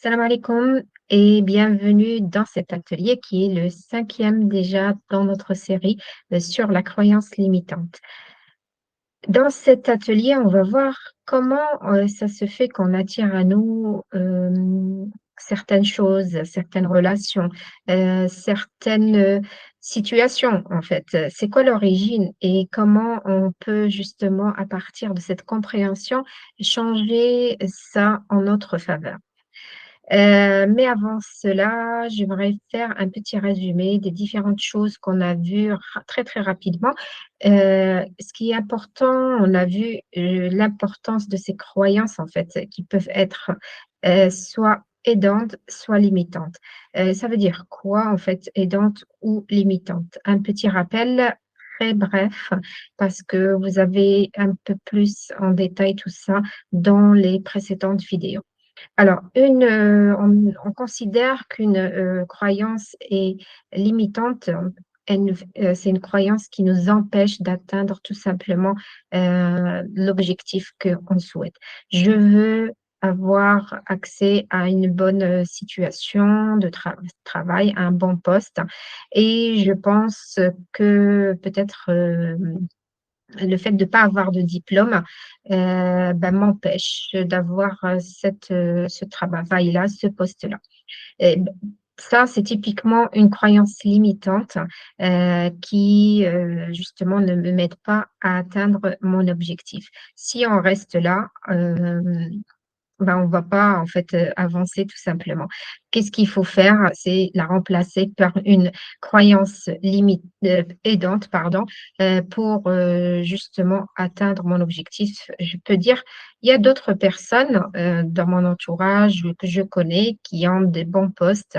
Salam alaikum et bienvenue dans cet atelier qui est le cinquième déjà dans notre série sur la croyance limitante. Dans cet atelier, on va voir comment ça se fait qu'on attire à nous certaines choses, certaines relations, certaines situations en fait. C'est quoi l'origine et comment on peut justement, à partir de cette compréhension, changer ça en notre faveur. Mais avant cela, j'aimerais faire un petit résumé des différentes choses qu'on a vues très, très rapidement. Ce qui est important, on a vu, l'importance de ces croyances, en fait, qui peuvent être, soit aidantes, soit limitantes. Ça veut dire quoi, en fait, aidante ou limitante? Un petit rappel très bref, parce que vous avez un peu plus en détail tout ça dans les précédentes vidéos. Alors, on considère qu'une croyance est limitante. C'est une croyance qui nous empêche d'atteindre tout simplement l'objectif qu'on souhaite. Je veux avoir accès à une bonne situation de travail, à un bon poste, et je pense que peut-être le fait de ne pas avoir de diplôme, m'empêche d'avoir, ce travail-là, ce poste-là. Et ça, c'est typiquement une croyance limitante, qui, justement ne m'aide pas à atteindre mon objectif. Si on reste là, on va pas en fait, avancer tout simplement. Qu'est-ce qu'il faut faire? C'est la remplacer par une croyance aidante, pardon, pour, justement atteindre mon objectif. Je peux dire, il y a d'autres personnes, dans mon entourage que je connais qui ont des bons postes,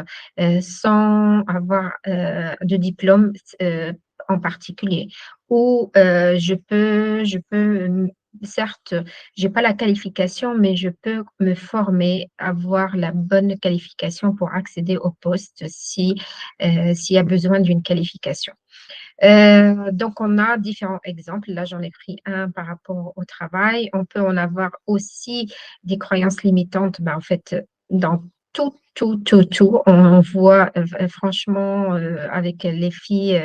sans avoir, de diplôme en particulier. Ou, je peux, certes, j'ai pas la qualification, mais je peux me former, avoir la bonne qualification pour accéder au poste si, s'il y a besoin d'une qualification. Donc on a différents exemples. Là, j'en ai pris un par rapport au travail. On peut en avoir aussi des croyances limitantes, en fait, dans tout, tout, tout, tout. On voit, franchement, avec les filles,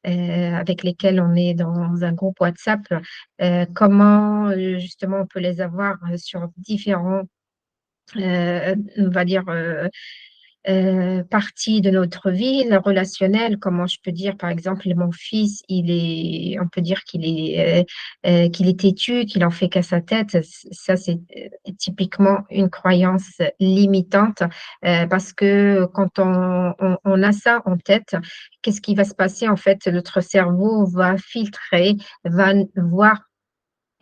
avec lesquelles on est dans un groupe WhatsApp, comment, justement on peut les avoir, sur différents, on va dire, partie de notre vie, le relationnel. Comment je peux dire, par exemple, mon fils, on peut dire qu'il est têtu, qu'il en fait qu'à sa tête. Ça, c'est typiquement une croyance limitante, parce que quand on a ça en tête, qu'est-ce qui va se passer? En fait, notre cerveau va filtrer, va voir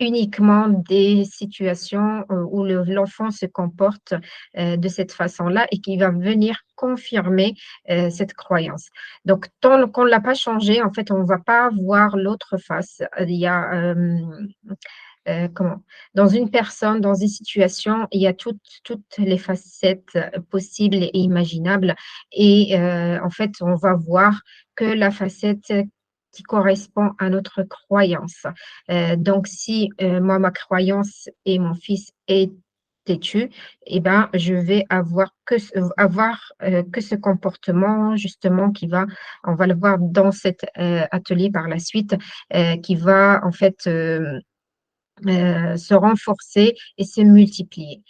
uniquement des situations, où l'enfant se comporte, de cette façon-là et qui va venir confirmer, cette croyance. Donc tant qu'on ne l'a pas changé, en fait, on ne va pas voir l'autre face. Il y a, comment? Dans une personne, dans une situation, il y a toutes les facettes, possibles et imaginables, et en fait, on va voir que la facette qui correspond à notre croyance. Donc si, moi, ma croyance et mon fils est têtu, et ben, je vais avoir que ce comportement justement on va le voir dans cet, atelier par la suite, qui va en fait, se renforcer et se multiplier.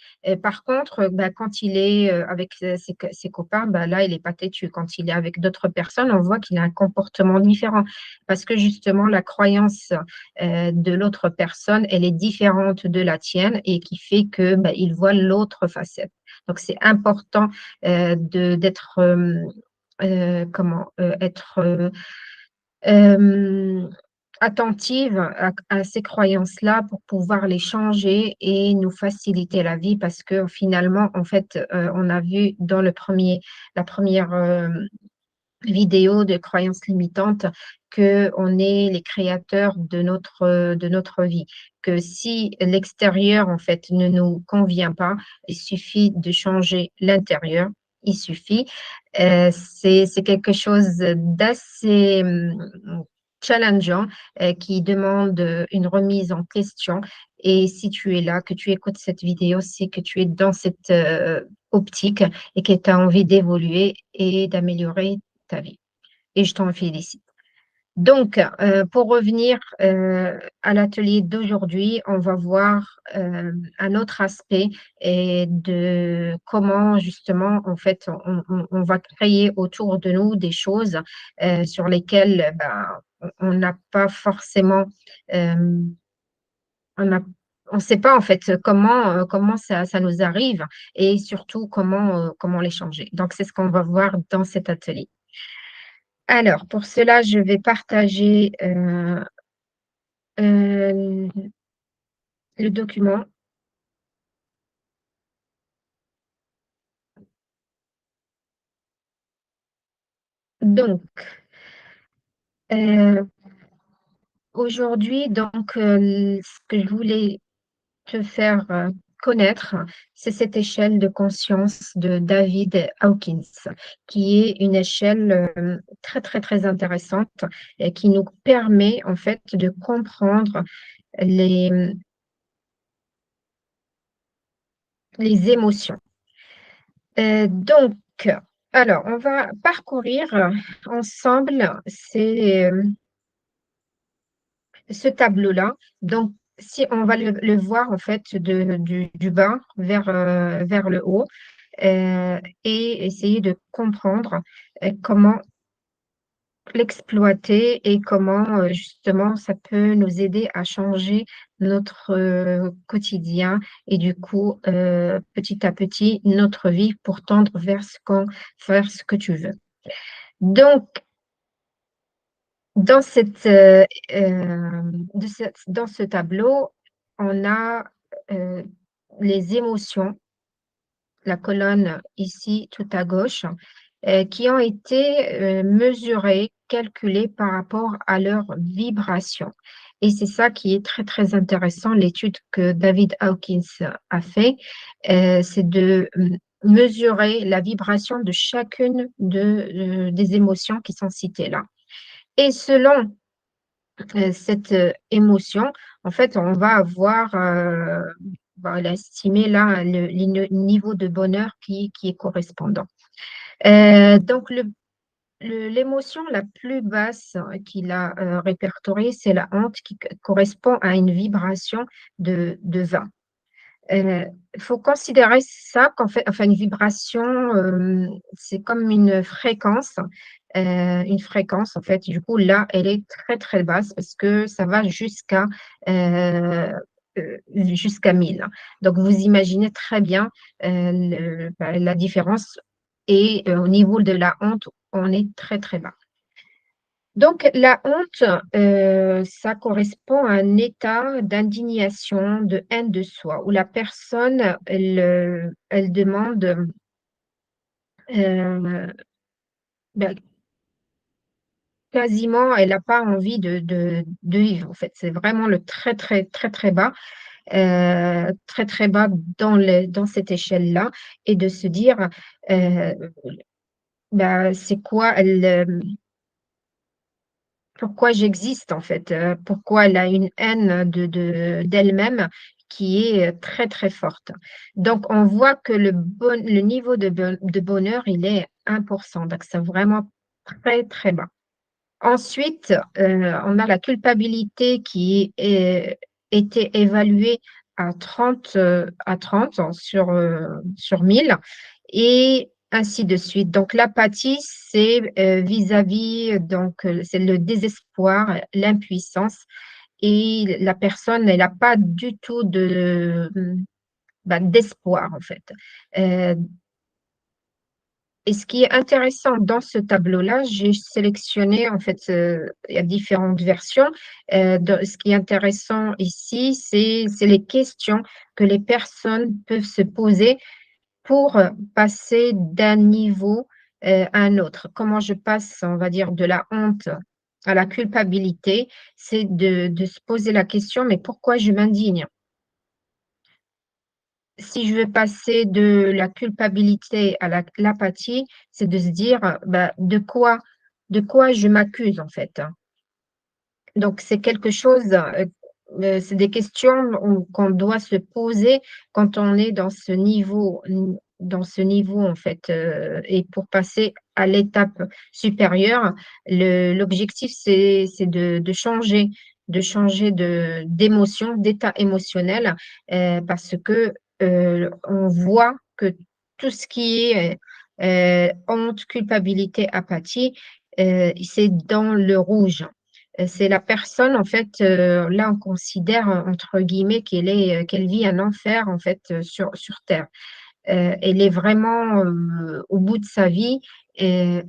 Par contre, quand il est, avec, ses copains, là, il est pas têtu. Quand il est avec d'autres personnes, on voit qu'il a un comportement différent parce que justement la croyance, de l'autre personne, elle est différente de la tienne et qui fait que, il voit l'autre facette. Donc c'est important, de d'être, être, hem attentive à ces croyances-là pour pouvoir les changer et nous faciliter la vie parce que finalement, en fait, on a vu dans la première vidéo de croyances limitantes qu'on est les créateurs de notre vie. Que si l'extérieur, en fait, ne nous convient pas, il suffit de changer l'intérieur. Il suffit. C'est quelque chose d'assez challengeant, qui demande une remise en question. Et si tu es là, que tu écoutes cette vidéo, c'est que tu es dans optique et que tu as envie d'évoluer et d'améliorer ta vie et je t'en félicite. Donc, pour revenir, à l'atelier d'aujourd'hui, on va voir, un autre aspect et de comment justement, en fait, on va créer autour de nous des choses, sur lesquelles, ben, on n'a pas forcément, hem, on a on ne sait pas en fait comment ça nous arrive et surtout comment les changer. Donc c'est ce qu'on va voir dans cet atelier. Alors pour cela, je vais partager, Heu, le document. Donc, heu, aujourd'hui, ce que je voulais te faire, connaître, c'est cette échelle de conscience de David Hawkins, qui est une échelle, très, très, très intéressante et qui nous permet, en fait, de comprendre les, les émotions. Donc, alors, on va parcourir ensemble ce tableau-là. Donc, si on va le voir en fait du bas vers le haut et essayer de comprendre comment l'exploiter et comment justement ça peut nous aider à changer notre quotidien et du coup petit à petit notre vie pour tendre vers ce que tu veux. Donc, dans dans ce tableau, on a, heu, les émotions, la colonne ici tout à gauche, qui ont été, mesurées, calculées par rapport à leur vibration et c'est ça qui est très, très intéressant, l'étude que David Hawkins a fait, c'est de, mesurer la vibration de chacune des émotions qui sont citées là et selon cette, émotion, en fait, on va avoir, bah, estimer là le niveau de bonheur qui est correspondant. Donc l'émotion la plus basse qu'il a, répertoriée, c'est la honte qui correspond à une vibration de 20. Il faut considérer ça qu'en fait enfin une vibration, c'est comme une fréquence en fait. Du coup là, elle est très, très basse parce que ça va heu jusqu'à 1000. Donc vous imaginez très bien, la différence et au niveau de la honte, on est très, très bas. Donc la honte, ça correspond à un état d'indignation, de haine de soi, où la personne, elle demande, heu, bah, quasiment elle n'a pas envie de vivre, en fait. C'est vraiment le très, très, très, très bas, très, très bas dans cette échelle-là et de se dire, heu, bah, c'est quoi pourquoi j'existe en fait? Pourquoi elle a une haine d'elle-même qui est, très, très forte. Donc on voit que le niveau de bonheur, il est 1 donc c'est vraiment très, très bas. Ensuite, on a la culpabilité qui était évaluée à 30 sur 1000 et ainsi de suite. Donc l'apathie, c'est, vis-à-vis c'est le désespoir, l'impuissance et la personne, elle n'a pas du tout d'espoir en fait. Heu et ce qui est intéressant dans ce tableau-là, j'ai sélectionné en fait, il y a différentes versions. Ce qui est intéressant ici, c'est les questions que les personnes peuvent se poser pour, passer d'un niveau, à un autre. Comment je passe, on va dire, de la honte à la culpabilité? C'est de se poser la question: «Mais pourquoi je m'indigne?» Si je veux passer de la culpabilité à l'apathie, c'est de se dire, bah, de quoi je m'accuse, en fait, hein. Donc c'est quelque chose, c'est des questions qu'on doit se poser quand on est dans ce niveau dans ce niveau, en fait, et pour passer à l'étape supérieure, l'objectif, c'est de changer d'émotion, d'état émotionnel, parce que, on voit que tout ce qui est, honte, culpabilité, apathie, c'est dans le rouge. C'est la personne en fait, là on considère, entre guillemets qu'elle vit un enfer en fait, sur terre. Elle est vraiment, au bout de sa vie et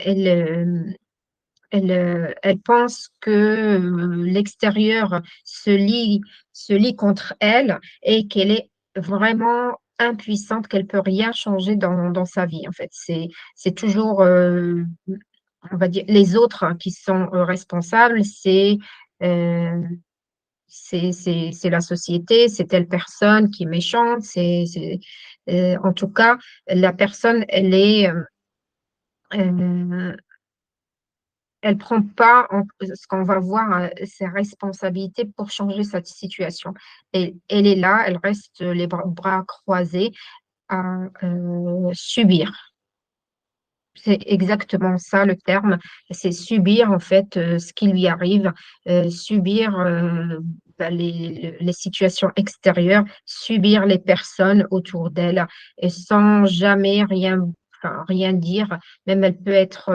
elle pense que, l'extérieur se lie contre elle et qu'elle est vraiment impuissante, qu'elle peut rien changer dans sa vie, en fait. C'est toujours, on va dire les autres qui sont, responsables, heu, c'est la société, c'est telle personne qui est méchante, en tout cas, la personne, heu elle prend pas en ce qu'on va voir, ses responsabilités pour changer cette situation. Et elle est là, elle reste les bras croisés à, subir. C'est exactement ça le terme, c'est subir en fait, ce qui lui arrive, subir, les situations extérieures, subir les personnes autour d'elle et sans jamais rien dire. Même elle peut être,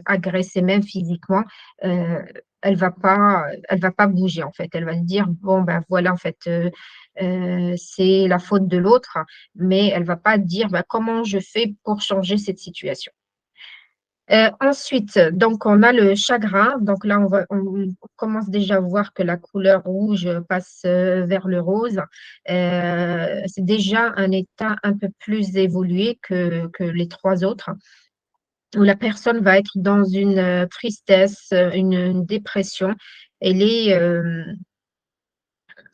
agressée même physiquement, heu, elle va pas bouger en fait. Elle va se dire: «Bon ben voilà en fait, c'est la faute de l'autre», mais elle va pas dire: «Bah, comment je fais pour changer cette situation?» Ensuite, donc on a le chagrin, donc là on commence déjà à voir que la couleur rouge passe, vers le rose. C'est déjà un état un peu plus évolué que les 3 autres, où la personne va être dans une, tristesse, une dépression. Elle est, heu,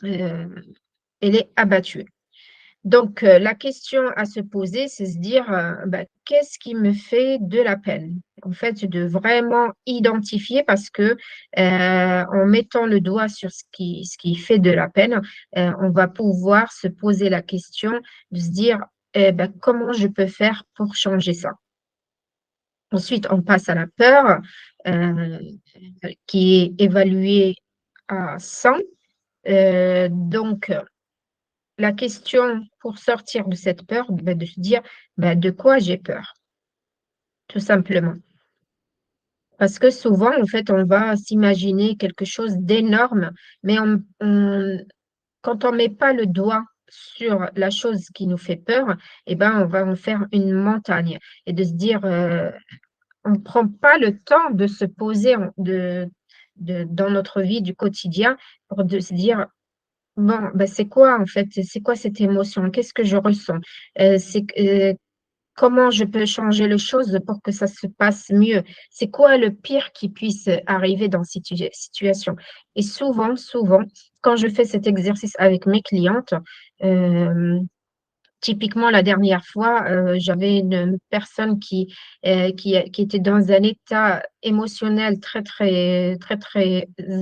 elle est abattue. Donc, la question à se poser, c'est se dire, bah: «Qu'est-ce qui me fait de la peine?» En fait, de vraiment identifier parce que, en mettant le doigt sur ce qui fait de la peine, on va pouvoir se poser la question de se dire: «Eh bah, comment je peux faire pour changer ça?» Ensuite, on passe à la peur, heu, qui est évaluée à 100. Donc la question pour sortir de cette peur, bah, de se dire: «Bah, de quoi j'ai peur?» Tout simplement. Parce que souvent, en fait, on va s'imaginer quelque chose d'énorme, mais quand on met pas le doigt sur la chose qui nous fait peur, et ben, on va en faire une montagne et de se dire, on ne prend pas le temps de se poser dans notre vie du quotidien pour de se dire: «Bon, bah, c'est quoi en fait? C'est quoi cette émotion? Qu'est-ce que je ressens?» C'est que comment je peux changer les choses pour que ça se passe mieux? C'est quoi le pire qui puisse arriver dans cette situation? Et souvent, quand je fais cet exercice avec mes clientes, hem, typiquement la dernière fois, j'avais une personne qui était dans un état émotionnel très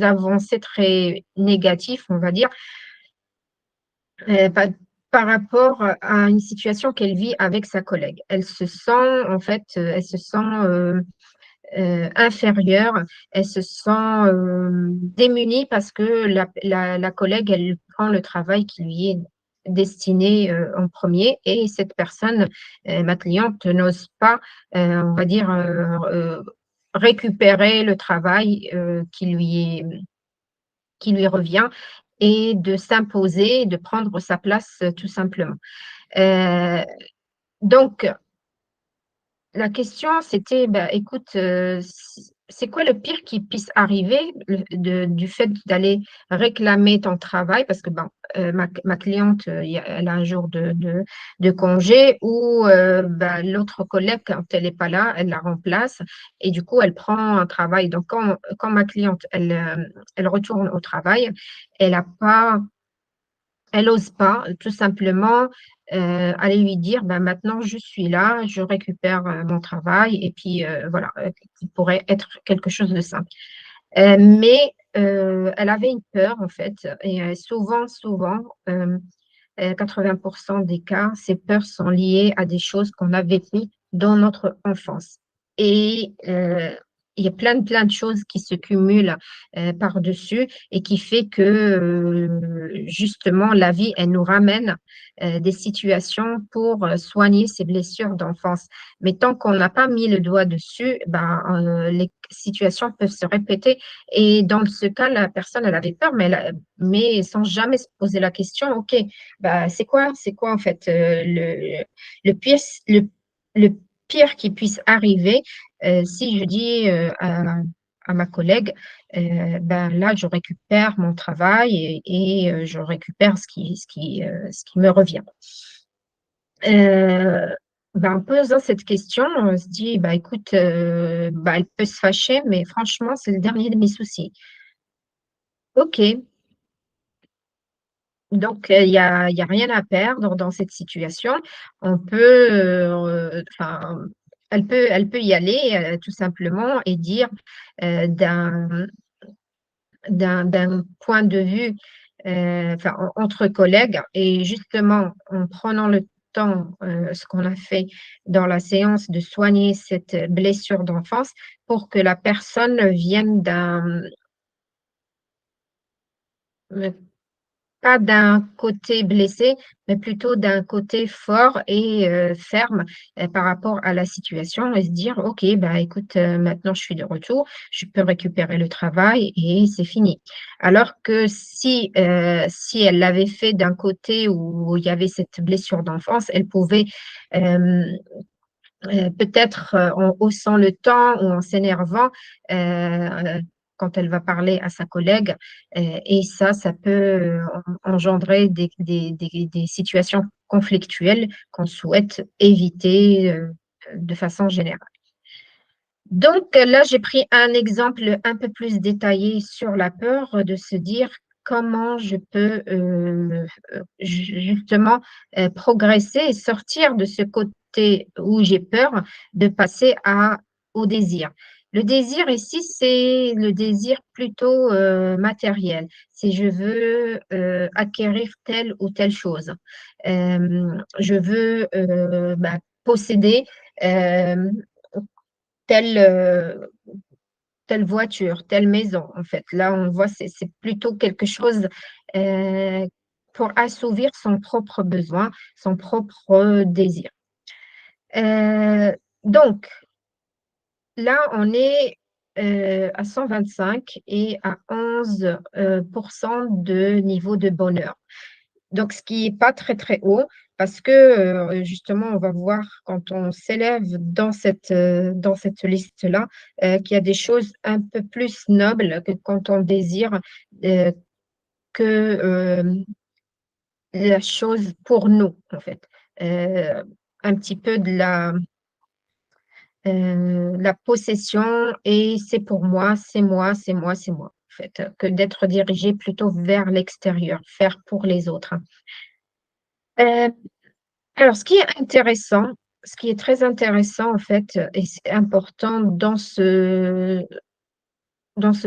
avancé, très négatif, on va dire. Bah, par rapport, à une situation qu'elle vit avec sa collègue. Elle se sent en fait, elle se sent, inférieure, elle se sent, démunie parce que la collègue, elle prend le travail qui lui est destiné, en premier et cette personne, ma cliente n'ose pas, on va dire, récupérer le travail, qui lui revient et de s'imposer, de prendre sa place, tout simplement. Heu, donc la question c'était, bah, écoute, c'est quoi le pire qui puisse arriver du fait d'aller réclamer ton travail? Parce que bon, ma cliente, elle a un jour de congé ou, bah, l'autre collègue quand elle est pas là, elle la remplace et du coup elle prend un travail. Donc quand ma cliente elle retourne au travail, elle a pas elle ose pas, tout simplement, aller lui dire: «Ben, maintenant je suis là, je récupère, mon travail» et puis, voilà, qui pourrait être quelque chose de simple. Mais, elle avait une peur en fait et souvent, hem, 80% des cas, ces peurs sont liées à des choses qu'on a vécues dans notre enfance. Et il y a plein de choses qui se cumulent par-dessus et qui fait que justement la vie, elle nous ramène des situations pour soigner ces blessures d'enfance. Mais tant qu'on n'a pas mis le doigt dessus, ben, les situations peuvent se répéter. Et dans ce cas, la personne, elle avait peur, mais sans jamais se poser la question, OK, bah, c'est quoi en fait le pire, le, le pire qui puisse arriver si je dis à ma collègue, ben là, je récupère mon travail et je récupère ce qui me revient. Euh, ben, en posant cette question, on se dit, bah, écoute, bah, elle peut se fâcher, mais franchement, c'est le dernier de mes soucis. OK, donc il y a rien à perdre dans cette situation. On peut, enfin, elle peut y aller tout simplement et dire d'un point de vue enfin, entre collègues et justement en prenant le temps, ce qu'on a fait dans la séance, de soigner cette blessure d'enfance pour que la personne vienne euh, pas d'un côté blessé, mais plutôt d'un côté fort et ferme par rapport à la situation et se dire, OK, bah, écoute, maintenant je suis de retour, je peux récupérer le travail et c'est fini. Alors que si elle l'avait fait d'un côté où il y avait cette blessure d'enfance, elle pouvait euh, peut-être en haussant le ton ou en s'énervant quand elle va parler à sa collègue. Et ça peut engendrer des situations conflictuelles qu'on souhaite éviter de façon générale. Donc là, j'ai pris un exemple un peu plus détaillé sur la peur, de se dire comment je peux justement progresser et sortir de ce côté où j'ai peur de passer au désir. Le désir ici, c'est le désir plutôt matériel. Si je veux acquérir telle ou telle chose. Je veux bah, posséder euh, telle, telle voiture, telle maison, en fait. Là, on voit, c'est plutôt quelque chose euh, pour assouvir son propre besoin, son propre désir. Euh, donc, là, on est à 125 et à 11 de niveau de bonheur. Donc, ce qui n'est pas très haut, parce que justement, on va voir quand on s'élève dans cette liste-là, qu'il y a des choses un peu plus nobles que quand on désire euh, que la chose pour nous, en fait. Euh, un petit peu de la possession et c'est pour moi, c'est moi, c'est moi, c'est moi, en fait, que d'être dirigé plutôt vers l'extérieur, faire pour les autres. Euh, Alors, ce qui est très intéressant en fait, et c'est important dans ce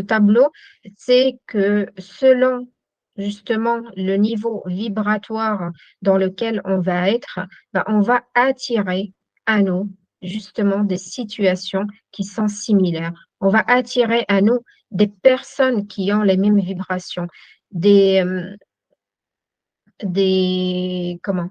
tableau, c'est que selon justement le niveau vibratoire dans lequel on va être, ben, on va attirer à nous justement des situations qui sont similaires. On va attirer à nous des personnes qui ont les mêmes vibrations, des, comment,